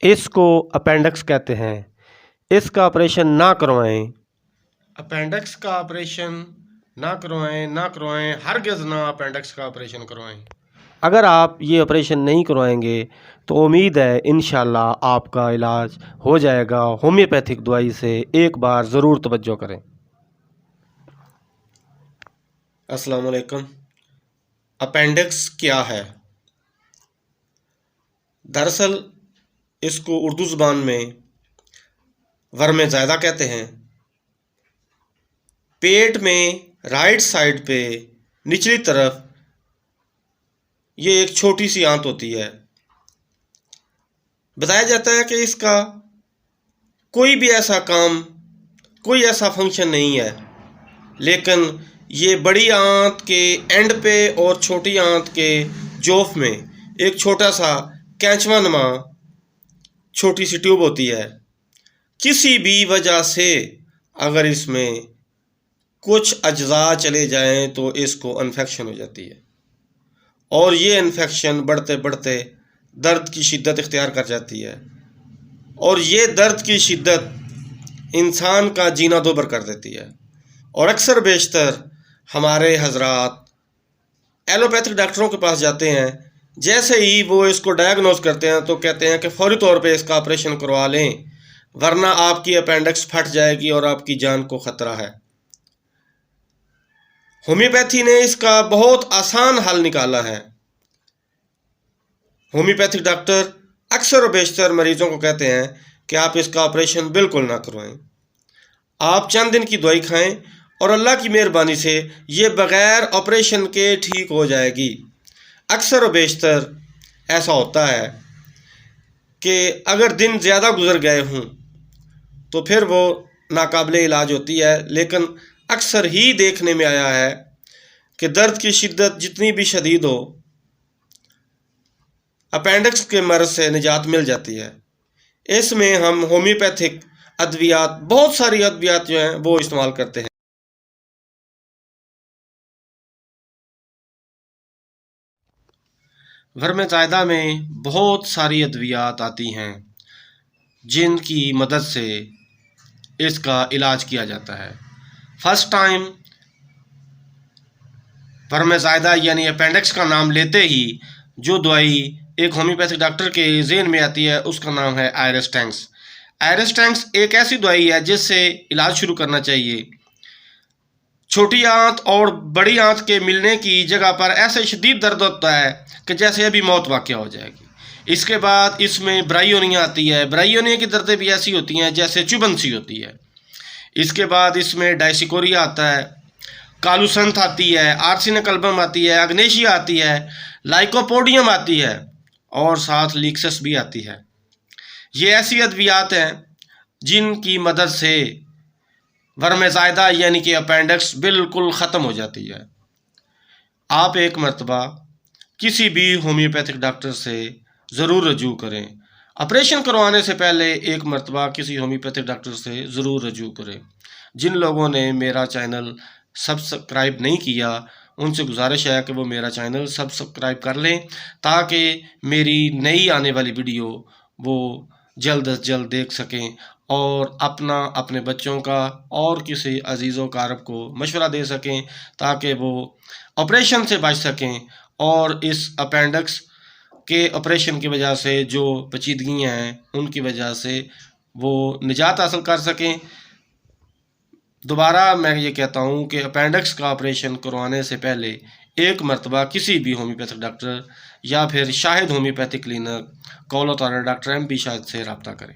اس کو اپینڈکس کہتے ہیں۔ اس کا آپریشن نہ کروائیں۔ اپینڈکس کا آپریشن نہ کروائیں، ہرگز نہ اپینڈکس کا آپریشن کروائیں۔ اگر آپ یہ آپریشن نہیں کروائیں گے تو امید ہے انشاءاللہ آپ کا علاج ہو جائے گا ہومیوپیتھک دوائی سے۔ ایک بار ضرور توجہ کریں۔ السلام علیکم۔ اپینڈکس کیا ہے؟ دراصل اس کو اردو زبان میں ورم زائدہ کہتے ہیں۔ پیٹ میں رائٹ سائڈ پہ نچلی طرف یہ ایک چھوٹی سی آنت ہوتی ہے۔ بتایا جاتا ہے کہ اس کا کوئی بھی ایسا کام، کوئی ایسا فنکشن نہیں ہے، لیکن یہ بڑی آنت کے اینڈ پہ اور چھوٹی آنت کے جوف میں ایک چھوٹا سا کینچوا نما چھوٹی سی ٹیوب ہوتی ہے۔ کسی بھی وجہ سے اگر اس میں کچھ اجزاء چلے جائیں تو اس کو انفیکشن ہو جاتی ہے، اور یہ انفیکشن بڑھتے بڑھتے درد کی شدت اختیار کر جاتی ہے، اور یہ درد کی شدت انسان کا جینا دوبر کر دیتی ہے۔ اور اکثر بیشتر ہمارے حضرات ایلوپیتھک ڈاکٹروں کے پاس جاتے ہیں، جیسے ہی وہ اس کو ڈائیگنوز کرتے ہیں تو کہتے ہیں کہ فوری طور پہ اس کا آپریشن کروا لیں، ورنہ آپ کی اپینڈکس پھٹ جائے گی اور آپ کی جان کو خطرہ ہے۔ ہومیوپیتھی نے اس کا بہت آسان حل نکالا ہے۔ ہومیوپیتھک ڈاکٹر اکثر و بیشتر مریضوں کو کہتے ہیں کہ آپ اس کا آپریشن بالکل نہ کروائیں، آپ چند دن کی دوائی کھائیں اور اللہ کی مہربانی سے یہ بغیر آپریشن کے ٹھیک ہو جائے گی۔ اکثر و بیشتر ایسا ہوتا ہے کہ اگر دن زیادہ گزر گئے ہوں تو پھر وہ ناقابل علاج ہوتی ہے، لیکن اکثر ہی دیکھنے میں آیا ہے کہ درد کی شدت جتنی بھی شدید ہو، اپینڈکس کے مرض سے نجات مل جاتی ہے۔ اس میں ہم ہومیوپیتھک ادویات، بہت ساری ادویات جو ہیں وہ استعمال کرتے ہیں۔ ورم زائدہ میں بہت ساری ادویات آتی ہیں جن کی مدد سے اس کا علاج کیا جاتا ہے۔ فرسٹ ٹائم ورم زائدہ یعنی اپینڈکس کا نام لیتے ہی جو دوائی ایک ہومیوپیتھک ڈاکٹر کے ذہن میں آتی ہے اس کا نام ہے آئرسٹینکس۔ آئرسٹینکس ایک ایسی دوائی ہے جس سے علاج شروع کرنا چاہیے۔ چھوٹی آنت اور بڑی آنت کے ملنے کی جگہ پر ایسے شدید درد ہوتا ہے کہ جیسے ابھی موت واقع ہو جائے گی۔ اس کے بعد اس میں برائیونیا آتی ہے۔ برائیونیا کی دردیں بھی ایسی ہوتی ہیں جیسے چبھن سی ہوتی ہے۔ اس کے بعد اس میں ڈائسیکوریا آتا ہے، کالوسنتھ آتی ہے، آرسینک البم آتی ہے، اگنیشیا آتی ہے، لائکوپوڈیم آتی ہے، اور ساتھ لیکسس بھی آتی ہے۔ یہ ایسی ادویات ہیں جن کی مدد سے ورم زائدہ یعنی کہ اپینڈکس بالکل ختم ہو جاتی ہے۔ آپ ایک مرتبہ کسی بھی ہومیوپیتھک ڈاکٹر سے ضرور رجوع کریں۔ آپریشن کروانے سے پہلے ایک مرتبہ کسی ہومیوپیتھک ڈاکٹر سے ضرور رجوع کریں۔ جن لوگوں نے میرا چینل سبسکرائب نہیں کیا ان سے گزارش ہے کہ وہ میرا چینل سبسکرائب کر لیں تاکہ میری نئی آنے والی ویڈیو وہ جلد از جلد دیکھ سکیں، اور اپنے بچوں کا اور کسی عزیز و اقارب کو مشورہ دے سکیں تاکہ وہ آپریشن سے بچ سکیں، اور اس اپینڈکس کے آپریشن کی وجہ سے جو پیچیدگیاں ہیں ان کی وجہ سے وہ نجات حاصل کر سکیں۔ دوبارہ میں یہ کہتا ہوں کہ اپینڈکس کا آپریشن کروانے سے پہلے ایک مرتبہ کسی بھی ہومیوپیتھک ڈاکٹر یا پھر Shahid homeopathic clinic, Kalutara doctor M P Shahid سے رابطہ کریں۔